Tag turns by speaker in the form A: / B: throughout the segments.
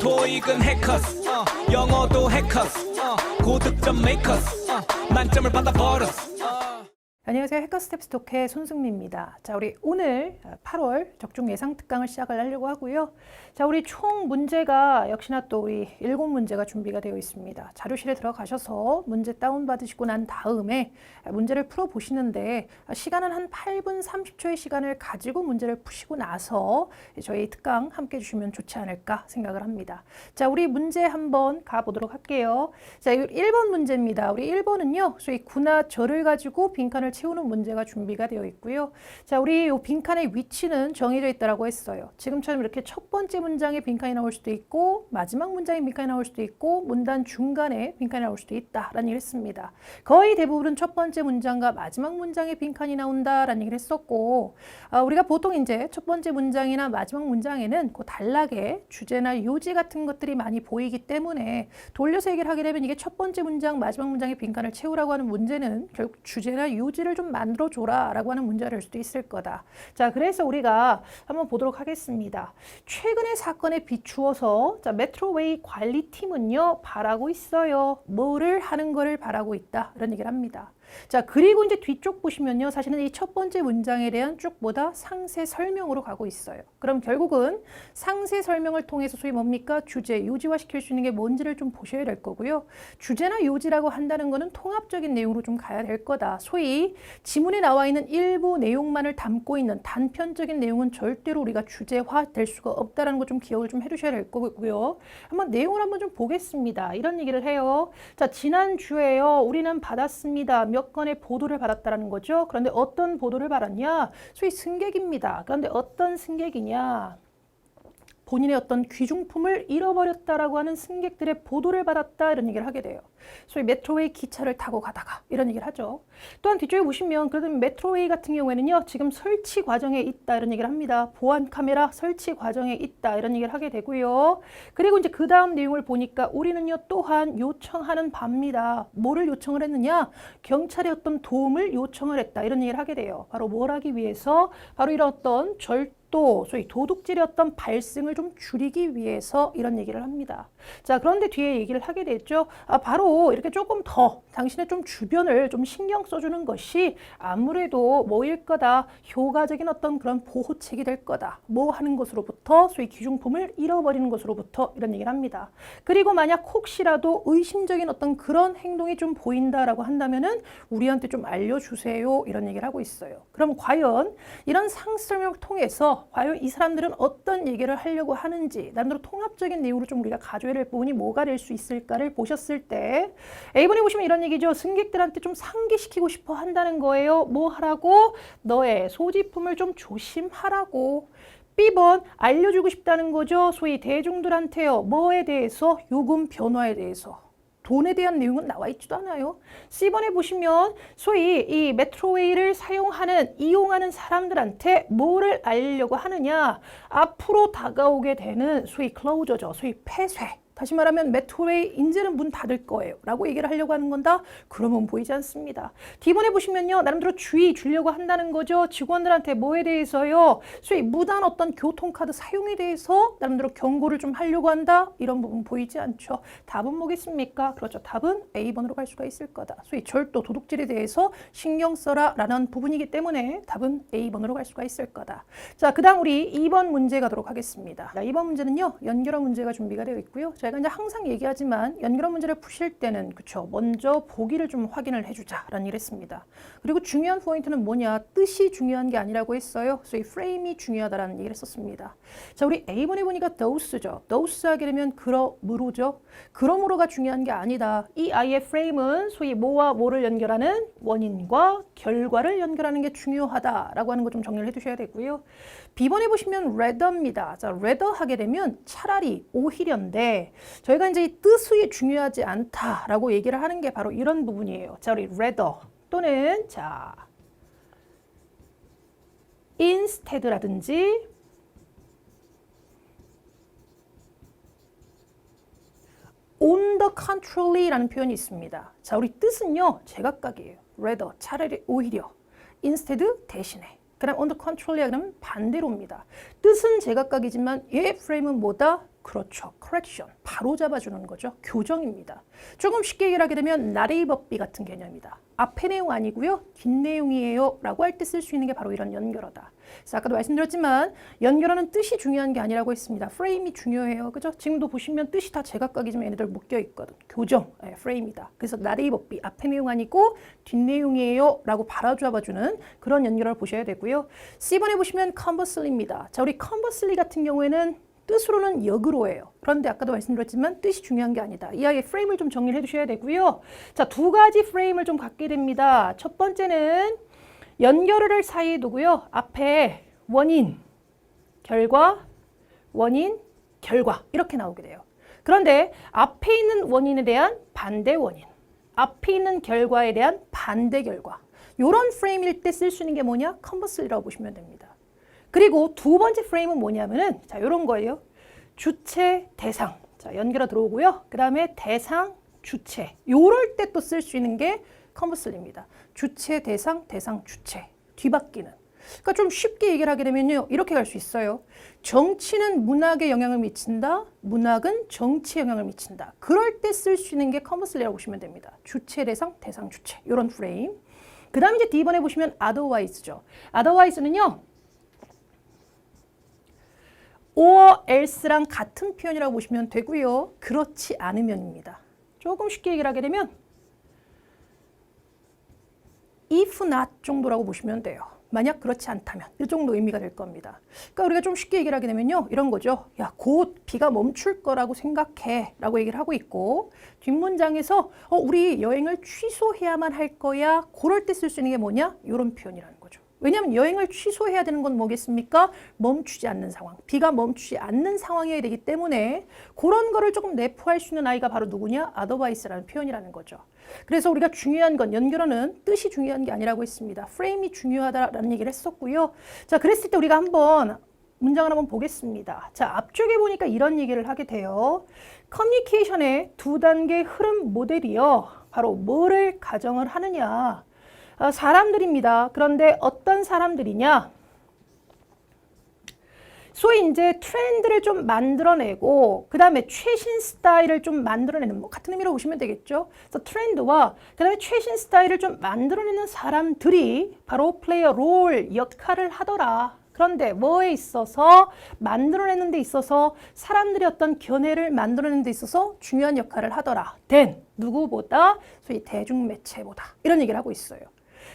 A: 토익은 해커스 영어도 해커스 고득점 메이커스 만점을 받아버렸어.
B: 안녕하세요. 해커스텝스 토크의 손승미입니다. 자, 우리 오늘 8월 적중 예상 특강을 시작을 하려고 하고요. 자, 우리 총 문제가 역시나 또 우리 7문제가 준비가 되어 있습니다. 자료실에 들어가셔서 문제 다운받으시고 난 다음에 문제를 풀어보시는데 시간은 한 8분 30초의 시간을 가지고 문제를 푸시고 나서 저희 특강 함께 해주시면 좋지 않을까 생각을 합니다. 자, 우리 문제 한번 가보도록 할게요. 자, 1번 문제입니다. 우리 1번은요. 소위 구나 절을 가지고 빈칸을 채우는 문제가 준비가 되어 있고요. 자, 우리 이 빈칸의 위치는 정해져 있다라고 했어요. 지금처럼 이렇게 첫 번째 문장에 빈칸이 나올 수도 있고 마지막 문장에 빈칸이 나올 수도 있고 문단 중간에 빈칸이 나올 수도 있다라는 얘기를 했습니다. 거의 대부분은 첫 번째 문장과 마지막 문장에 빈칸이 나온다라는 얘기를 했었고 우리가 보통 이제 첫 번째 문장이나 마지막 문장에는 그 단락에 주제나 요지 같은 것들이 많이 보이기 때문에 돌려서 얘기를 하게 되면 이게 첫 번째 문장, 마지막 문장에 빈칸을 채우라고 하는 문제는 결국 주제나 요지를 좀 만들어줘라 라고 하는 문제가 될 수도 있을 거다. 자, 그래서 우리가 한번 보도록 하겠습니다. 최근의 사건에 비추어서 자, 메트로웨이 관리팀은요 바라고 있어요. 뭐를 하는 거를 바라고 있다 이런 얘기를 합니다. 자, 그리고 이제 뒤쪽 보시면요. 사실은 이 첫 번째 문장에 대한 쭉보다 상세 설명으로 가고 있어요. 그럼 결국은 상세 설명을 통해서 소위 뭡니까? 주제, 요지화 시킬 수 있는 게 뭔지를 좀 보셔야 될 거고요. 주제나 요지라고 한다는 거는 통합적인 내용으로 좀 가야 될 거다. 소위 지문에 나와 있는 일부 내용만을 담고 있는 단편적인 내용은 절대로 우리가 주제화 될 수가 없다는 거 좀 기억을 좀 해두셔야 될 거고요. 한번 내용을 한번 좀 보겠습니다. 이런 얘기를 해요. 자, 지난주에요. 우리는 받았습니다. 몇 건의 보도를 받았다는 거죠. 그런데 어떤 보도를 받았냐? 소위 승객입니다. 그런데 어떤 승객이냐? 본인의 어떤 귀중품을 잃어버렸다라고 하는 승객들의 보도를 받았다 이런 얘기를 하게 돼요. 소위 메트로웨이 기차를 타고 가다가 이런 얘기를 하죠. 또한 뒤쪽에 보시면 그래도 메트로웨이 같은 경우에는요. 지금 설치 과정에 있다 이런 얘기를 합니다. 보안 카메라 설치 과정에 있다 이런 얘기를 하게 되고요. 그리고 이제 그 다음 내용을 보니까 우리는요. 또한 요청하는 바입니다. 뭐를 요청을 했느냐? 경찰의 어떤 도움을 요청을 했다 이런 얘기를 하게 돼요. 바로 뭘 하기 위해서? 바로 이런 어떤 또 소위 도둑질의 어떤 발생을 좀 줄이기 위해서 이런 얘기를 합니다. 자, 그런데 뒤에 얘기를 하게 됐죠. 바로 이렇게 조금 더 당신의 좀 주변을 좀 신경 써주는 것이 아무래도 뭐일 거다. 효과적인 어떤 그런 보호책이 될 거다. 뭐 하는 것으로부터 소위 귀중품을 잃어버리는 것으로부터 이런 얘기를 합니다. 그리고 만약 혹시라도 의심적인 어떤 그런 행동이 좀 보인다라고 한다면은 우리한테 좀 알려주세요. 이런 얘기를 하고 있어요. 그럼 과연 이런 상세 설명을 통해서 과연 이 사람들은 어떤 얘기를 하려고 하는지 나름대로 통합적인 내용으로 좀 우리가 가져야 될 부분이 뭐가 될 수 있을까를 보셨을 때 A번에 보시면 이런 얘기죠. 승객들한테 좀 상기시키고 싶어 한다는 거예요. 뭐 하라고? 너의 소지품을 좀 조심하라고. B번 알려주고 싶다는 거죠. 소위 대중들한테요. 뭐에 대해서? 요금 변화에 대해서. 돈에 대한 내용은 나와 있지도 않아요. C번에 보시면 소위 이 메트로웨이를 이용하는 사람들한테 뭐를 알리려고 하느냐. 앞으로 다가오게 되는 소위 클로저죠. 소위 폐쇄. 다시 말하면 메트로웨이 이제는 문 닫을 거예요 라고 얘기를 하려고 하는 건다? 그러면 보이지 않습니다. D번에 보시면요. 나름대로 주의 주려고 한다는 거죠. 직원들한테 뭐에 대해서요. 소위 무단 어떤 교통카드 사용에 대해서 나름대로 경고를 좀 하려고 한다? 이런 부분 보이지 않죠. 답은 뭐겠습니까? 그렇죠. 답은 A번으로 갈 수가 있을 거다. 소위 절도 도둑질에 대해서 신경 써라 라는 부분이기 때문에 답은 A번으로 갈 수가 있을 거다. 자, 그 다음 우리 2번 문제 가도록 하겠습니다. 자, 2번 문제는요. 연결어 문제가 준비가 되어 있고요. 제가 이제 항상 얘기하지만 연결어 문제를 푸실 때는 그쵸 먼저 보기를 좀 확인을 해주자라는 일을 했습니다. 그리고 중요한 포인트는 뭐냐? 뜻이 중요한 게 아니라고 했어요. 소위 프레임이 중요하다라는 얘기를 했었습니다. 자, 우리 A번에 보니까 those죠. those 하게 되면 그러므로죠. 그러므로가 중요한 게 아니다. 이 I의 프레임은 소위 뭐와 뭐를 연결하는 원인과 결과를 연결하는 게 중요하다라고 하는 거 좀 정리를 해두셔야 되고요. B번에 보시면 rather입니다. 자, rather 하게 되면 차라리 오히려인데 저희가 이제 이 뜻이 중요하지 않다라고 얘기를 하는 게 바로 이런 부분이에요. 자, 우리 rather 또는 자 instead라든지 on the contrary라는 표현이 있습니다. 자, 우리 뜻은요 제각각이에요. rather 차라리 오히려, instead 대신에. 그다음 on the contrary 그러면 반대로입니다. 뜻은 제각각이지만 얘의 프레임은 뭐다? 그렇죠. correction. 바로 잡아주는 거죠. 교정입니다. 조금 쉽게 얘기를 하게 되면 나레이버비 같은 개념이다. 앞에 내용 아니고요. 뒷내용이에요. 라고 할 때 쓸 수 있는 게 바로 이런 연결어다. 그래서 아까도 말씀드렸지만 연결어는 뜻이 중요한 게 아니라고 했습니다. 프레임이 중요해요. 그죠? 지금도 보시면 뜻이 다 제각각이지만 얘네들 묶여 있거든. 교정, 프레임이다. 그래서 나레이버비, 앞에 내용 아니고 뒷내용이에요. 라고 바로 잡아주는 그런 연결어를 보셔야 되고요. C번에 보시면 conversely입니다. 자, 우리 conversely 같은 경우에는 뜻으로는 역으로예요. 그런데 아까도 말씀드렸지만 뜻이 중요한 게 아니다. 이 아이의 프레임을 좀 정리를 해주셔야 되고요. 자, 두 가지 프레임을 좀 갖게 됩니다. 첫 번째는 연결어를 사이에 두고요. 앞에 원인, 결과, 원인, 결과 이렇게 나오게 돼요. 그런데 앞에 있는 원인에 대한 반대 원인, 앞에 있는 결과에 대한 반대 결과 이런 프레임일 때 쓸 수 있는 게 뭐냐? 컨버슬리라고 보시면 됩니다. 그리고 두 번째 프레임은 뭐냐면은 자, 요런 거예요. 주체, 대상. 자, 연결어 들어오고요. 그 다음에 대상, 주체. 요럴 때 또 쓸 수 있는 게 컨버슬리입니다. 주체, 대상, 대상, 주체. 뒤바뀌는. 그러니까 좀 쉽게 얘기를 하게 되면요. 이렇게 갈 수 있어요. 정치는 문학에 영향을 미친다. 문학은 정치에 영향을 미친다. 그럴 때 쓸 수 있는 게 컨버슬리라고 보시면 됩니다. 주체, 대상, 대상, 주체. 요런 프레임. 그 다음에 이제 D번에 보시면 otherwise죠. otherwise는요. or else랑 같은 표현이라고 보시면 되고요. 그렇지 않으면입니다. 조금 쉽게 얘기를 하게 되면 if not 정도라고 보시면 돼요. 만약 그렇지 않다면 이 정도 의미가 될 겁니다. 그러니까 우리가 좀 쉽게 얘기를 하게 되면요. 이런 거죠. 야, 곧 비가 멈출 거라고 생각해 라고 얘기를 하고 있고 뒷문장에서 우리 여행을 취소해야만 할 거야. 그럴 때 쓸 수 있는 게 뭐냐? 이런 표현이라는 거죠. 왜냐하면 여행을 취소해야 되는 건 뭐겠습니까? 멈추지 않는 상황. 비가 멈추지 않는 상황이어야 되기 때문에 그런 거를 조금 내포할 수 있는 아이가 바로 누구냐? otherwise라는 표현이라는 거죠. 그래서 우리가 중요한 건 연결어는 뜻이 중요한 게 아니라고 했습니다. 프레임이 중요하다라는 얘기를 했었고요. 자, 그랬을 때 우리가 한번 문장을 한번 보겠습니다. 자, 앞쪽에 보니까 이런 얘기를 하게 돼요. 커뮤니케이션의 두 단계 흐름 모델이요. 바로 뭐를 가정을 하느냐? 사람들입니다. 그런데 어떤 사람들이냐? 소위 이제 트렌드를 좀 만들어내고 그 다음에 최신 스타일을 좀 만들어내는 뭐 같은 의미로 보시면 되겠죠. 그래서 트렌드와 그 다음에 최신 스타일을 좀 만들어내는 사람들이 바로 플레이어 롤 역할을 하더라. 그런데 뭐에 있어서 만들어내는 데 있어서 사람들이 어떤 견해를 만들어내는 데 있어서 중요한 역할을 하더라. 누구보다 소위 대중매체보다 이런 얘기를 하고 있어요.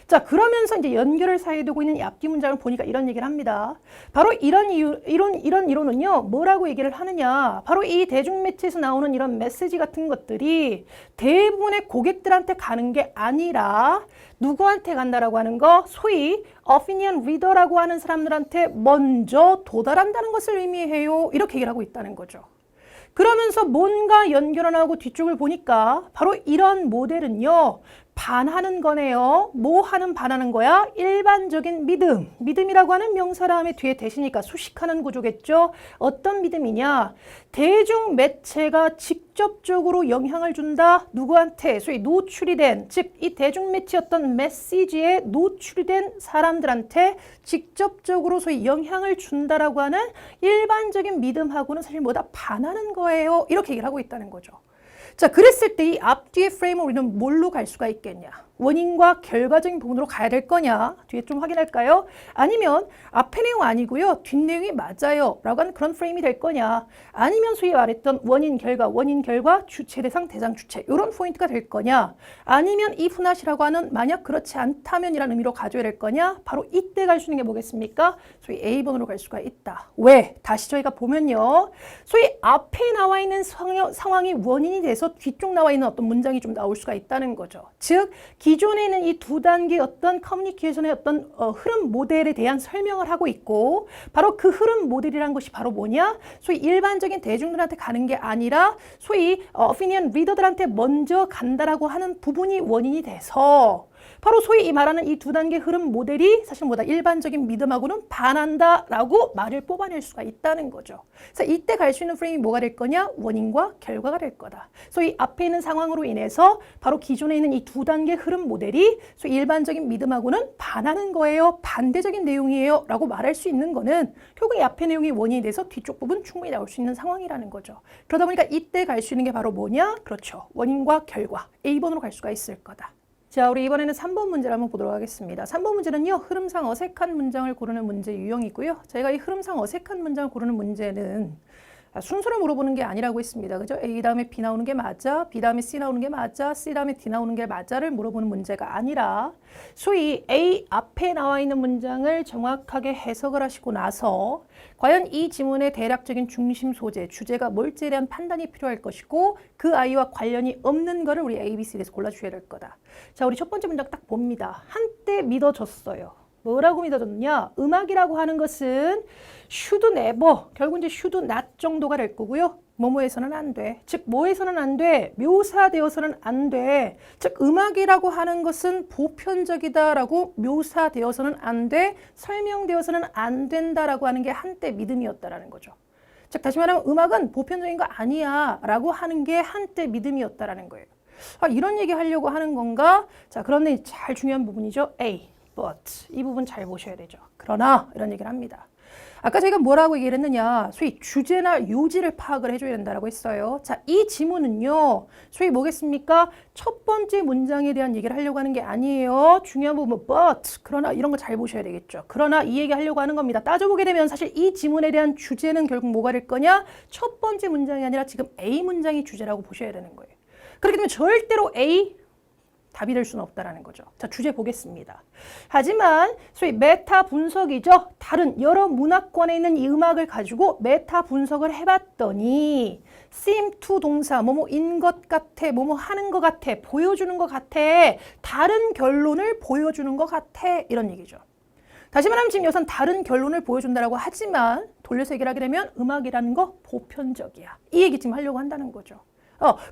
B: 자, 그러면서 이제 연결을 사이에 두고 있는 이 앞뒤 문장을 보니까 이런 얘기를 합니다. 바로 이런 이론은요, 뭐라고 얘기를 하느냐. 바로 이 대중매체에서 나오는 이런 메시지 같은 것들이 대부분의 고객들한테 가는 게 아니라 누구한테 간다라고 하는 거, 소위 opinion reader라고 하는 사람들한테 먼저 도달한다는 것을 의미해요. 이렇게 얘기를 하고 있다는 거죠. 그러면서 뭔가 연결하고 뒤쪽을 보니까 바로 이런 모델은요. 반하는 거네요. 뭐 하는 반하는 거야? 일반적인 믿음. 믿음이라고 하는 명사 다음에 뒤에 대시니까 수식하는 구조겠죠. 어떤 믿음이냐? 대중 매체가 직접적으로 영향을 준다. 누구한테? 소위 노출이 된, 즉 이 대중 매체 어떤 메시지에 노출이 된 사람들한테 직접적으로 소위 영향을 준다라고 하는 일반적인 믿음하고는 사실 뭐다 반하는 거예요. 이렇게 얘기를 하고 있다는 거죠. 자, 그랬을 때 이 앞뒤의 프레임을 우리는 뭘로 갈 수가 있겠냐? 원인과 결과적인 부분으로 가야 될 거냐? 뒤에 좀 확인할까요? 아니면 앞에 내용 아니고요. 뒷내용이 맞아요. 라고 하는 그런 프레임이 될 거냐? 아니면 소위 말했던 원인, 결과, 주체, 대상, 대상, 주체 이런 포인트가 될 거냐? 아니면 if not이라고 하는 만약 그렇지 않다면이라는 의미로 가져야 될 거냐? 바로 이때 갈 수 있는 게 뭐겠습니까? 소위 A번으로 갈 수가 있다. 왜? 다시 저희가 보면요. 소위 앞에 나와 있는 상황이 원인이 돼서 뒤쪽 나와 있는 어떤 문장이 좀 나올 수가 있다는 거죠. 즉, 기존에 있는 이 두 단계의 어떤 커뮤니케이션의 어떤 흐름 모델에 대한 설명을 하고 있고 바로 그 흐름 모델이라는 것이 바로 뭐냐? 소위 일반적인 대중들한테 가는 게 아니라 소위 opinion reader들한테 먼저 간다라고 하는 부분이 원인이 돼서 바로 소위 이 말하는 이 두 단계 흐름 모델이 사실 뭐다? 일반적인 믿음하고는 반한다라고 말을 뽑아낼 수가 있다는 거죠. 그래서 이때 갈 수 있는 프레임이 뭐가 될 거냐? 원인과 결과가 될 거다. 소위 앞에 있는 상황으로 인해서 바로 기존에 있는 이 두 단계 흐름 모델이 소위 일반적인 믿음하고는 반하는 거예요. 반대적인 내용이에요. 라고 말할 수 있는 거는 결국 이 앞의 내용이 원인이 돼서 뒤쪽 부분 충분히 나올 수 있는 상황이라는 거죠. 그러다 보니까 이때 갈 수 있는 게 바로 뭐냐? 그렇죠. 원인과 결과. A번으로 갈 수가 있을 거다. 자, 우리 이번에는 3번 문제를 한번 보도록 하겠습니다. 3번 문제는요, 흐름상 어색한 문장을 고르는 문제 유형이고요. 저희가 이 흐름상 어색한 문장을 고르는 문제는 순서를 물어보는 게 아니라고 했습니다. 그죠? A 다음에 B 나오는 게 맞아? B 다음에 C 나오는 게 맞아? C 다음에 D 나오는 게 맞아를 물어보는 문제가 아니라 소위 A 앞에 나와 있는 문장을 정확하게 해석을 하시고 나서 과연 이 지문의 대략적인 중심 소재, 주제가 뭘지에 대한 판단이 필요할 것이고 그 아이와 관련이 없는 거를 우리 A, B, C에서 골라주셔야 될 거다. 자, 우리 첫 번째 문장 딱 봅니다. 한때 믿어줬어요. 뭐라고 믿어줬느냐? 음악이라고 하는 것은 should never, 결국 이제 should not 정도가 될 거고요. 뭐뭐해서는 안 돼. 즉 뭐해서는 안 돼. 묘사되어서는 안 돼. 즉 음악이라고 하는 것은 보편적이다라고 묘사되어서는 안 돼. 설명되어서는 안 된다라고 하는 게 한때 믿음이었다라는 거죠. 즉 다시 말하면 음악은 보편적인 거 아니야 라고 하는 게 한때 믿음이었다라는 거예요. 아, 이런 얘기 하려고 하는 건가? 자, 그런데 잘 중요한 부분이죠. A. but 이 부분 잘 보셔야 되죠. 그러나 이런 얘기를 합니다. 아까 저희가 뭐라고 얘기를 했느냐, 소위 주제나 요지를 파악을 해줘야 된다고 했어요. 자, 이 지문은요, 소위 뭐겠습니까? 첫 번째 문장에 대한 얘기를 하려고 하는 게 아니에요. 중요한 부분 but, 그러나 이런 거 잘 보셔야 되겠죠. 그러나 이 얘기 하려고 하는 겁니다. 따져보게 되면 사실 이 지문에 대한 주제는 결국 뭐가 될 거냐? 첫 번째 문장이 아니라 지금 A 문장이 주제라고 보셔야 되는 거예요. 그렇게 되면 절대로 A 답이 될 수는 없다라는 거죠. 자, 주제 보겠습니다. 하지만 소위 메타 분석이죠. 다른 여러 문화권에 있는 이 음악을 가지고 메타 분석을 해봤더니 seem to 동사, 뭐뭐인 것 같아, 뭐뭐 하는 것 같아, 보여주는 것 같아, 다른 결론을 보여주는 것 같아, 이런 얘기죠. 다시 말하면 지금 여기선 다른 결론을 보여준다라고 하지만 돌려서 얘기를 하게 되면 음악이라는 거 보편적이야. 이 얘기 지금 하려고 한다는 거죠.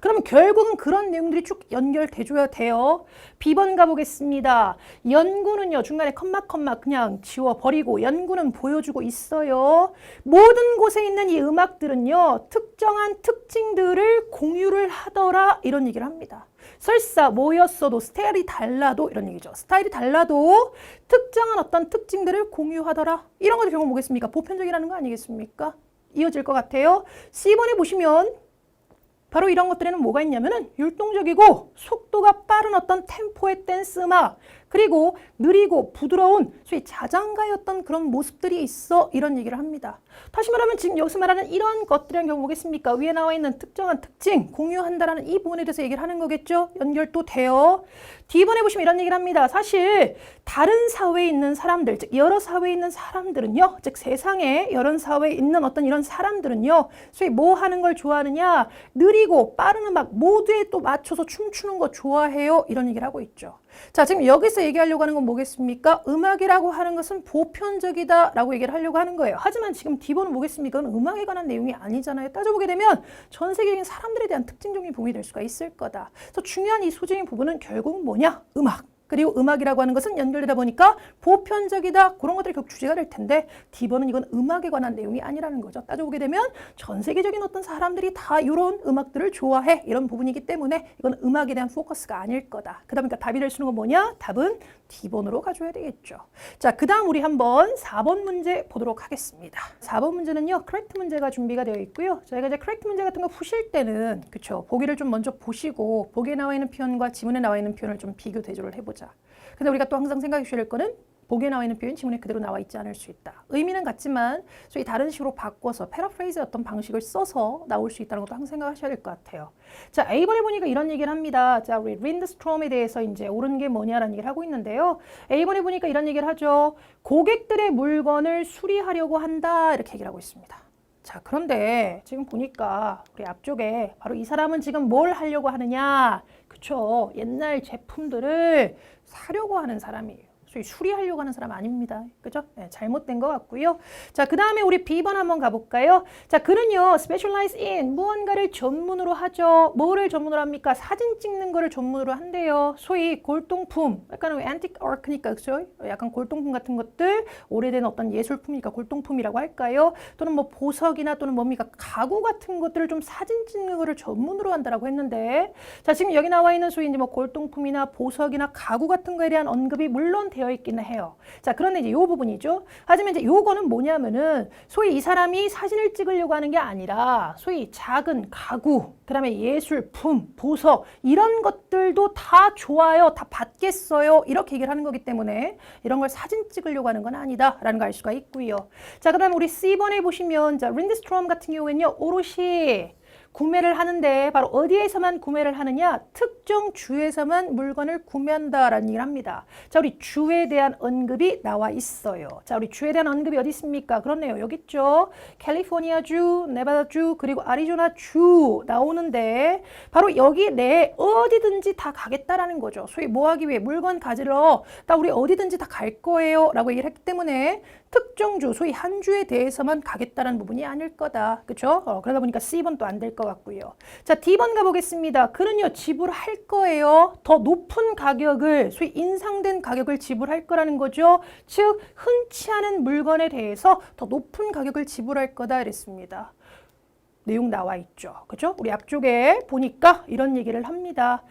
B: 그러면 결국은 그런 내용들이 쭉 연결돼줘야 돼요. B번 가보겠습니다. 연구는요, 중간에 컴마 그냥 지워버리고 연구는 보여주고 있어요. 모든 곳에 있는 이 음악들은요, 특정한 특징들을 공유를 하더라, 이런 얘기를 합니다. 설사 뭐였어도 스타일이 달라도 이런 얘기죠. 스타일이 달라도 특정한 어떤 특징들을 공유하더라. 이런 것도 결국 뭐겠습니까? 보편적이라는 거 아니겠습니까? 이어질 것 같아요. C번에 보시면 바로 이런 것들에는 뭐가 있냐면은 율동적이고 속도가 빠른 어떤 템포의 댄스 음악, 그리고 느리고 부드러운 소위 자장가였던 그런 모습들이 있어, 이런 얘기를 합니다. 다시 말하면 지금 여기서 말하는 이런 것들이란 경우 뭐겠습니까? 위에 나와 있는 특정한 특징 공유한다라는 이 부분에 대해서 얘기를 하는 거겠죠? 연결도 돼요. D번에 보시면 이런 얘기를 합니다. 사실 다른 사회에 있는 사람들, 즉 여러 사회에 있는 사람들은요, 즉 세상에 여러 사회에 있는 어떤 이런 사람들은요, 소위 뭐 하는 걸 좋아하느냐? 느리고 빠른 음악 모두에 또 맞춰서 춤추는 거 좋아해요, 이런 얘기를 하고 있죠. 자, 지금 여기서 얘기하려고 하는 건 뭐겠습니까? 음악이라고 하는 것은 보편적이다라고 얘기를 하려고 하는 거예요. 하지만 지금 D번은 뭐겠습니까? 그건 음악에 관한 내용이 아니잖아요. 따져보게 되면 전 세계적인 사람들에 대한 특징적인 부분이 될 수가 있을 거다. 그래서 중요한 이 소재인 부분은 결국은 뭐냐? 음악. 그리고 음악이라고 하는 것은 연결되다 보니까 보편적이다. 그런 것들이 결국 주제가 될 텐데 D번은 이건 음악에 관한 내용이 아니라는 거죠. 따져보게 되면 전 세계적인 어떤 사람들이 다 이런 음악들을 좋아해. 이런 부분이기 때문에 이건 음악에 대한 포커스가 아닐 거다. 그러다 보니까 답이 될 수 있는 건 뭐냐? 답은 D번으로 가줘야 되겠죠. 자, 그 다음 우리 한번 4번 문제 보도록 하겠습니다. 4번 문제는요, correct 문제가 준비가 되어 있고요. 저희가 이제 correct 문제 같은 거 푸실 때는, 그쵸, 보기를 좀 먼저 보시고 보기에 나와 있는 표현과 지문에 나와 있는 표현을 좀 비교 대조를 해보자. 근데 우리가 또 항상 생각해 주셔야 될 거는 보기에 나와 있는 표현 지문에 그대로 나와 있지 않을 수 있다. 의미는 같지만 소위 다른 식으로 바꿔서 패러프레이즈의 어떤 방식을 써서 나올 수 있다는 것도 항상 생각하셔야 될 것 같아요. 자, A번에 보니까 이런 얘기를 합니다. 자, 우리 린드스트롬에 대해서 이제 옳은 게 뭐냐라는 얘기를 하고 있는데요. A번에 보니까 이런 얘기를 하죠. 고객들의 물건을 수리하려고 한다, 이렇게 얘기를 하고 있습니다. 자, 그런데 지금 보니까 우리 앞쪽에 바로 이 사람은 지금 뭘 하려고 하느냐? 그쵸, 옛날 제품들을 사려고 하는 사람이에요. 소위 수리하려고 하는 사람 아닙니다. 그죠? 네, 잘못된 것 같고요. 자, 그 다음에 우리 B번 한번 가볼까요? 자, 그는요, specialize in 무언가를 전문으로 하죠. 뭐를 전문으로 합니까? 사진 찍는 거를 전문으로 한대요. 소위 골동품, 약간 antique art니까, 그죠? 약간 골동품 같은 것들, 오래된 어떤 예술품이니까 골동품이라고 할까요? 또는 뭐 보석이나 또는 뭡니까? 가구 같은 것들을 좀 사진 찍는 거를 전문으로 한다라고 했는데, 자, 지금 여기 나와 있는 소위 이제 뭐 골동품이나 보석이나 가구 같은 거에 대한 언급이 물론 되어 있기는 해요. 자, 그런데 이제 요 부분이죠. 하지만 이제 요거는 뭐냐면은 소위 이 사람이 사진을 찍으려고 하는 게 아니라 소위 작은 가구, 그다음에 예술품, 보석 이런 것들도 다 좋아요, 다 받겠어요 이렇게 얘기를 하는 거기 때문에 이런 걸 사진 찍으려고 하는 건 아니다라는 걸 알 수가 있고요. 자, 그다음에 우리 C번에 보시면 자, 린드스트롬 같은 경우에는요, 오롯이 구매를 하는데 바로 어디에서만 구매를 하느냐? 특정 주에서만 물건을 구매한다라는 얘기를 합니다. 자, 우리 주에 대한 언급이 나와 있어요. 자, 우리 주에 대한 언급이 어디 있습니까? 그렇네요. 여기 있죠. 캘리포니아 주, 네바다 주, 그리고 아리조나 주 나오는데 바로 여기 내에 어디든지 다 가겠다라는 거죠. 소위 뭐 하기 위해? 물건 가지러 다 우리 어디든지 다 갈 거예요 라고 얘기를 했기 때문에 특정 주, 소위 한 주에 대해서만 가겠다는 부분이 아닐 거다. 그렇죠? 그러다 보니까 C번 또 안 될 것 같고요. 자, D번 가보겠습니다. 그는요, 지불할 거예요. 더 높은 가격을, 소위 인상된 가격을 지불할 거라는 거죠. 즉, 흔치 않은 물건에 대해서 더 높은 가격을 지불할 거다 이랬습니다. 내용 나와 있죠. 그죠? 우리 앞쪽에 보니까 이런 얘기를 합니다.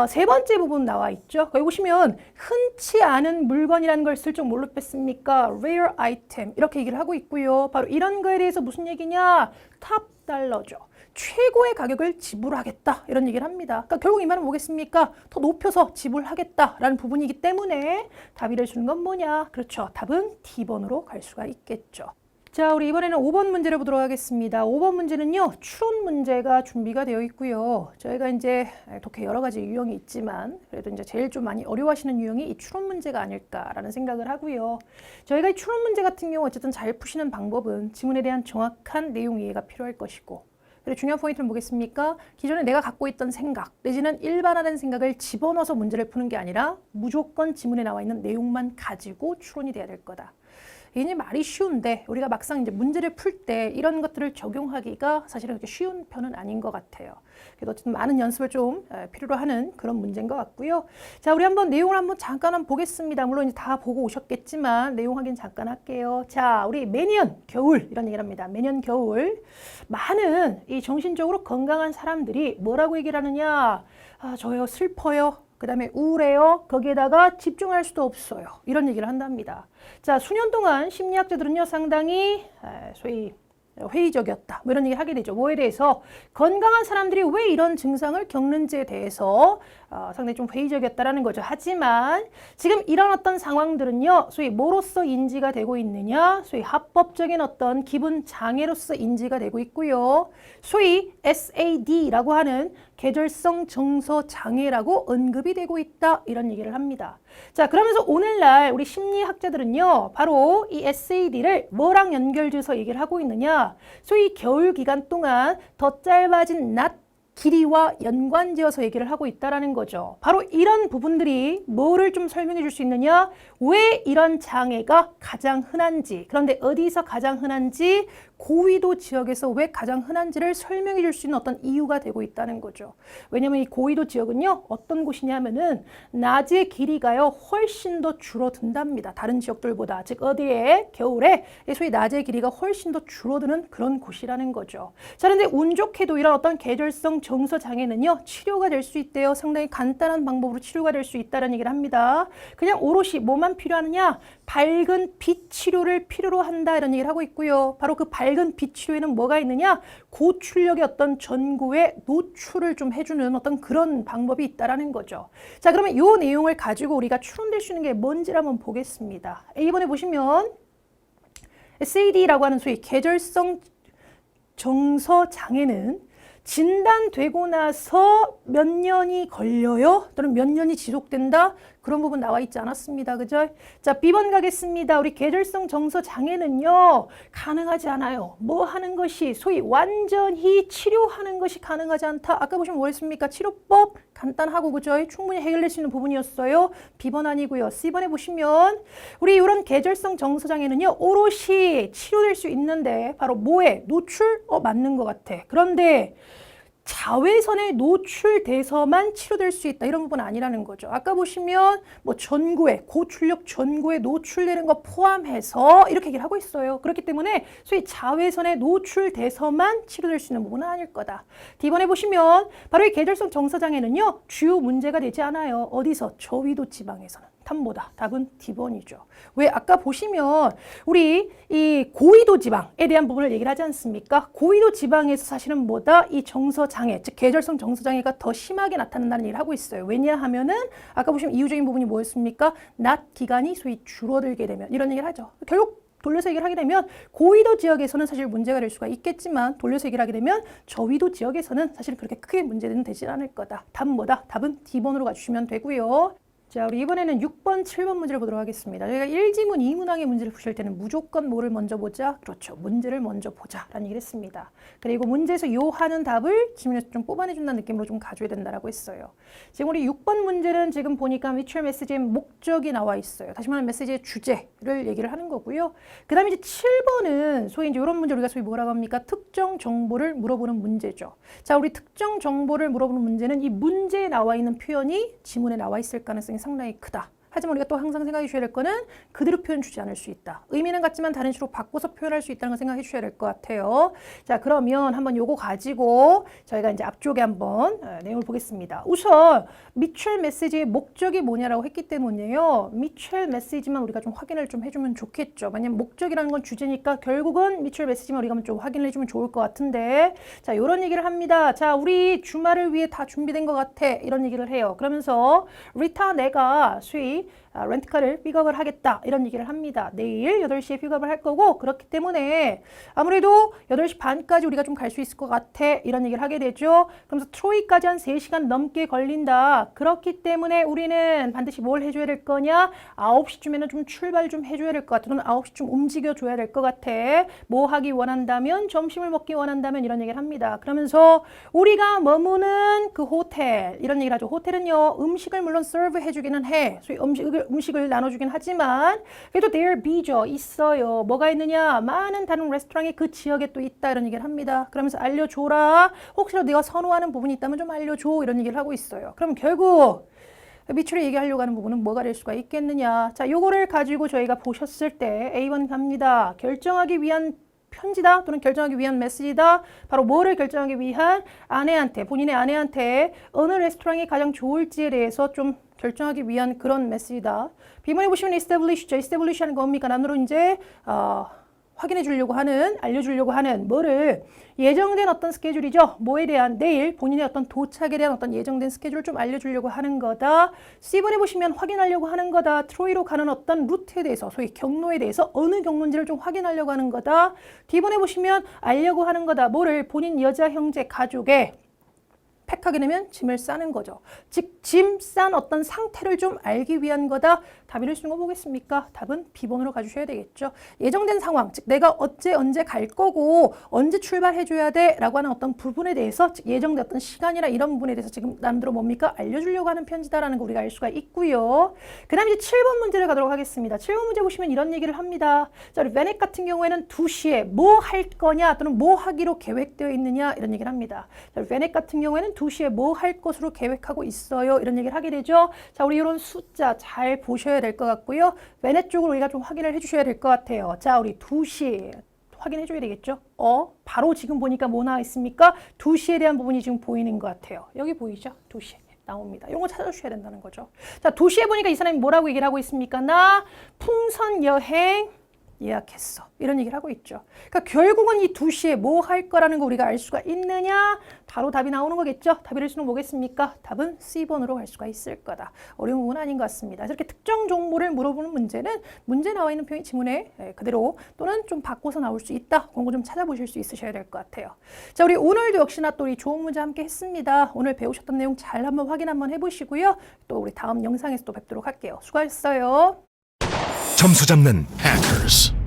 B: 세 번째 부분 나와 있죠. 거기 보시면 흔치 않은 물건이라는 걸 슬쩍 뭘로 뺐습니까? rare item 이렇게 얘기를 하고 있고요. 바로 이런 거에 대해서 무슨 얘기냐? 탑 달러죠. 최고의 가격을 지불하겠다 이런 얘기를 합니다. 그러니까 결국 이 말은 뭐겠습니까? 더 높여서 지불하겠다라는 부분이기 때문에 답이 될 수 있는 건 뭐냐? 그렇죠. 답은 D번으로 갈 수가 있겠죠. 자, 우리 이번에는 5번 문제를 보도록 하겠습니다. 5번 문제는요, 추론 문제가 준비가 되어 있고요. 저희가 이제 독해 여러 가지 유형이 있지만 그래도 이제 제일 좀 많이 어려워하시는 유형이 이 추론 문제가 아닐까라는 생각을 하고요. 저희가 이 추론 문제 같은 경우 어쨌든 잘 푸시는 방법은 지문에 대한 정확한 내용 이해가 필요할 것이고, 그리고 중요한 포인트는 뭐겠습니까? 기존에 내가 갖고 있던 생각 내지는 일반화된 생각을 집어넣어서 문제를 푸는 게 아니라 무조건 지문에 나와 있는 내용만 가지고 추론이 돼야 될 거다. 이게 말이 쉬운데 우리가 막상 이제 문제를 풀 때 이런 것들을 적용하기가 사실은 그렇게 쉬운 편은 아닌 것 같아요. 그래도 어쨌든 많은 연습을 좀 필요로 하는 그런 문제인 것 같고요. 자, 우리 한번 내용을 한번 잠깐 보겠습니다. 물론 이제 다 보고 오셨겠지만 내용 확인 잠깐 할게요. 자, 우리 매년 겨울 이런 얘기를 합니다. 매년 겨울 많은 이 정신적으로 건강한 사람들이 뭐라고 얘기를 하느냐? 아, 저요 슬퍼요. 그 다음에 우울해요. 거기에다가 집중할 수도 없어요. 이런 얘기를 한답니다. 자, 수년 동안 심리학자들은요, 상당히 소위 회의적이었다. 뭐 이런 얘기 하게 되죠. 뭐에 대해서? 건강한 사람들이 왜 이런 증상을 겪는지에 대해서 상당히 좀 회의적이었다라는 거죠. 하지만 지금 이런 어떤 상황들은요, 소위 뭐로서 인지가 되고 있느냐? 소위 합법적인 어떤 기분 장애로서 인지가 되고 있고요. 소위 SAD라고 하는 계절성 정서 장애라고 언급이 되고 있다. 이런 얘기를 합니다. 자, 그러면서 오늘날 우리 심리학자들은요, 바로 이 SAD를 뭐랑 연결지어서 얘기를 하고 있느냐? 소위 겨울 기간 동안 더 짧아진 낮 길이와 연관지어서 얘기를 하고 있다라는 거죠. 바로 이런 부분들이 뭐를 좀 설명해 줄 수 있느냐? 왜 이런 장애가 가장 흔한지, 그런데 어디서 가장 흔한지, 고위도 지역에서 왜 가장 흔한지를 설명해 줄 수 있는 어떤 이유가 되고 있다는 거죠. 왜냐하면 이 고위도 지역은요, 어떤 곳이냐면은 낮의 길이가요 훨씬 더 줄어든답니다. 다른 지역들보다. 즉 어디에? 겨울에 소위 낮의 길이가 훨씬 더 줄어드는 그런 곳이라는 거죠. 자, 그런데 운 좋게도 이런 어떤 계절성 정서 장애는요, 치료가 될 수 있대요. 상당히 간단한 방법으로 치료가 될 수 있다는 얘기를 합니다. 그냥 오롯이 뭐만 필요하느냐? 밝은 빛 치료를 필요로 한다 이런 얘기를 하고 있고요. 바로 그 밝은 빛 치료에는 뭐가 있느냐? 고출력의 어떤 전구에 노출을 좀 해주는 어떤 그런 방법이 있다라는 거죠. 자, 그러면 이 내용을 가지고 우리가 추론될 수 있는 게 뭔지를 한번 보겠습니다. A번에 보시면 SAD라고 하는 소위 계절성 정서 장애는 진단되고 나서 몇 년이 걸려요? 또는 몇 년이 지속된다? 그런 부분 나와 있지 않았습니다. 그죠? 자, B번 가겠습니다. 우리 계절성 정서 장애는요, 가능하지 않아요. 뭐 하는 것이, 소위 완전히 치료하는 것이 가능하지 않다. 아까 보시면 뭐 했습니까? 치료법 간단하고, 그죠? 충분히 해결될 수 있는 부분이었어요. B번 아니고요. C번에 보시면, 우리 이런 계절성 정서 장애는요, 오롯이 치료될 수 있는데, 바로 뭐에? 노출? 맞는 것 같아. 그런데, 자외선에 노출돼서만 치료될 수 있다. 이런 부분은 아니라는 거죠. 아까 보시면 뭐 전구에, 고출력 전구에 노출되는 거 포함해서 이렇게 얘기를 하고 있어요. 그렇기 때문에 소위 자외선에 노출돼서만 치료될 수 있는 부분은 아닐 거다. D번에 보시면 바로 이 계절성 정서장애는요. 주요 문제가 되지 않아요. 어디서? 저위도 지방에서는. 답보다 답은 D번이죠. 왜? 아까 보시면 우리 이 고위도 지방에 대한 부분을 얘기를 하지 않습니까? 고위도 지방에서 사실은 뭐다? 이 정서장애, 즉 계절성 정서장애가 더 심하게 나타난다는 얘기를 하고 있어요. 왜냐하면은 아까 보시면 이유적인 부분이 뭐였습니까? 낮 기간이 소위 줄어들게 되면 이런 얘기를 하죠. 결국 돌려서 얘기를 하게 되면 고위도 지역에서는 사실 문제가 될 수가 있겠지만 돌려서 얘기를 하게 되면 저위도 지역에서는 사실 그렇게 크게 문제는 되지 않을 거다. 답보다 답은 D번으로 가주시면 되고요. 자, 우리 이번에는 6번, 7번 문제를 보도록 하겠습니다. 저희가 1지문, 2문항의 문제를 푸실 때는 무조건 뭐를 먼저 보자? 그렇죠. 문제를 먼저 보자라는 얘기를 했습니다. 그리고 문제에서 요 하는 답을 지문에서 좀 뽑아내준다는 느낌으로 좀 가져야 된다라고 했어요. 지금 우리 6번 문제는 지금 보니까 미추얼 메시지의 목적이 나와 있어요. 다시 말하면 메시지의 주제를 얘기를 하는 거고요. 그 다음에 이제 7번은 소위 이제 이런 문제 우리가 소위 뭐라고 합니까? 특정 정보를 물어보는 문제죠. 자, 우리 특정 정보를 물어보는 문제는 이 문제에 나와 있는 표현이 지문에 나와 있을 가능성이 상당히 크다. 하지만 우리가 또 항상 생각해 주셔야 될 거는 그대로 표현 주지 않을 수 있다. 의미는 같지만 다른 식으로 바꿔서 표현할 수 있다는 걸 생각해 주셔야 될 것 같아요. 자, 그러면 한번 요거 가지고 저희가 이제 앞쪽에 한번 내용을 보겠습니다. 우선 미추얼 메시지의 목적이 뭐냐라고 했기 때문에요. 미추얼 메시지만 우리가 좀 확인을 좀 해주면 좋겠죠. 만약 목적이라는 건 주제니까 결국은 미추얼 메시지만 우리가 좀 확인을 해주면 좋을 것 같은데, 자, 요런 얘기를 합니다. 자, 우리 주말을 위해 다 준비된 것 같아. 이런 얘기를 해요. 그러면서 리타, 내가 수익 렌트카를 픽업을 하겠다 이런 얘기를 합니다. 내일 8시에 픽업을 할 거고 그렇기 때문에 아무래도 8시 반까지 우리가 좀 갈 수 있을 것 같아 이런 얘기를 하게 되죠. 그러면서 트로이까지 한 3시간 넘게 걸린다. 그렇기 때문에 우리는 반드시 뭘 해줘야 될 거냐? 9시쯤에는 좀 출발 좀 해줘야 될 것 같아. 또는 9시쯤 움직여줘야 될 것 같아. 뭐 하기 원한다면, 점심을 먹기 원한다면 이런 얘기를 합니다. 그러면서 우리가 머무는 그 호텔 이런 얘기를 하죠. 호텔은요 음식을 물론 서브 해주기는 해. 소위 음식을 나눠주긴 하지만 그래도 there be죠. 있어요. 뭐가 있느냐? 많은 다른 레스토랑이 그 지역에 또 있다 이런 얘기를 합니다. 그러면서 알려줘라. 혹시라도 내가 선호하는 부분이 있다면 좀 알려줘 이런 얘기를 하고 있어요. 그럼 결국 미추얼이 얘기하려고 하는 부분은 뭐가 될 수가 있겠느냐? 자, 요거를 가지고 저희가 보셨을 때 A번 갑니다. 결정하기 위한 편지다 또는 결정하기 위한 메시지다. 바로 뭐를 결정하기 위한 아내한테, 본인의 아내한테 어느 레스토랑이 가장 좋을지에 대해서 좀 결정하기 위한 그런 메시지다. B번에 보시면 establish죠. establish 하는 거 뭡니까? 남으로 이제 확인해 주려고 하는, 알려주려고 하는 뭐를 예정된 어떤 스케줄이죠. 뭐에 대한 내일 본인의 어떤 도착에 대한 어떤 예정된 스케줄을 좀 알려주려고 하는 거다. C번에 보시면 확인하려고 하는 거다. 트로이로 가는 어떤 루트에 대해서, 소위 경로에 대해서 어느 경로인지를 좀 확인하려고 하는 거다. D번에 보시면 알려고 하는 거다. 뭐를 본인 여자, 형제, 가족의 팩하게 되면 짐을 싸는 거죠. 즉, 짐 싼 어떤 상태를 좀 알기 위한 거다. 답이 될 수 있는 거 보겠습니까? 답은 B번으로 가주셔야 되겠죠. 예정된 상황, 즉 내가 언제 갈 거고 언제 출발해줘야 돼 라고 하는 어떤 부분에 대해서, 즉 예정된 어떤 시간이나 이런 부분에 대해서 지금 남들은 뭡니까? 알려주려고 하는 편지다라는 거 우리가 알 수가 있고요. 그 다음에 이제 7번 문제를 가도록 하겠습니다. 7번 문제 보시면 이런 얘기를 합니다. 자, 우리 베넷 같은 경우에는 2시에 뭐 할 거냐 또는 뭐 하기로 계획되어 있느냐 이런 얘기를 합니다. 자, 우리 베넷 같은 경우에는 2시에 뭐 할 것으로 계획하고 있어요 이런 얘기를 하게 되죠. 자, 우리 이런 숫자 잘 보셔야 될 것 같고요. 베넷 쪽으로 우리가 좀 확인을 해주셔야 될 것 같아요. 자, 우리 2시 확인해줘야 되겠죠. 바로 지금 보니까 뭐 나와 있습니까? 2시에 대한 부분이 지금 보이는 것 같아요. 여기 보이죠? 2시 나옵니다. 이런 거 찾아주셔야 된다는 거죠. 자, 2시에 보니까 이 사람이 뭐라고 얘기를 하고 있습니까? 나 풍선 여행 예약했어. 이런 얘기를 하고 있죠. 그러니까 결국은 이 2시에 뭐 할 거라는 거 우리가 알 수가 있느냐? 바로 답이 나오는 거겠죠. 답의 수는 뭐겠습니까? 답은 C번으로 갈 수가 있을 거다. 어려운 부분은 아닌 것 같습니다. 이렇게 특정 정보를 물어보는 문제는 문제 나와 있는 표현 지문에 그대로 또는 좀 바꿔서 나올 수 있다. 그런 거 좀 찾아보실 수 있으셔야 될 것 같아요. 자, 우리 오늘도 역시나 또 우리 좋은 문제 함께 했습니다. 오늘 배우셨던 내용 잘 한번 확인 한번 해보시고요. 또 우리 다음 영상에서 또 뵙도록 할게요. 수고하셨어요.
C: 점수 잡는 Hackers.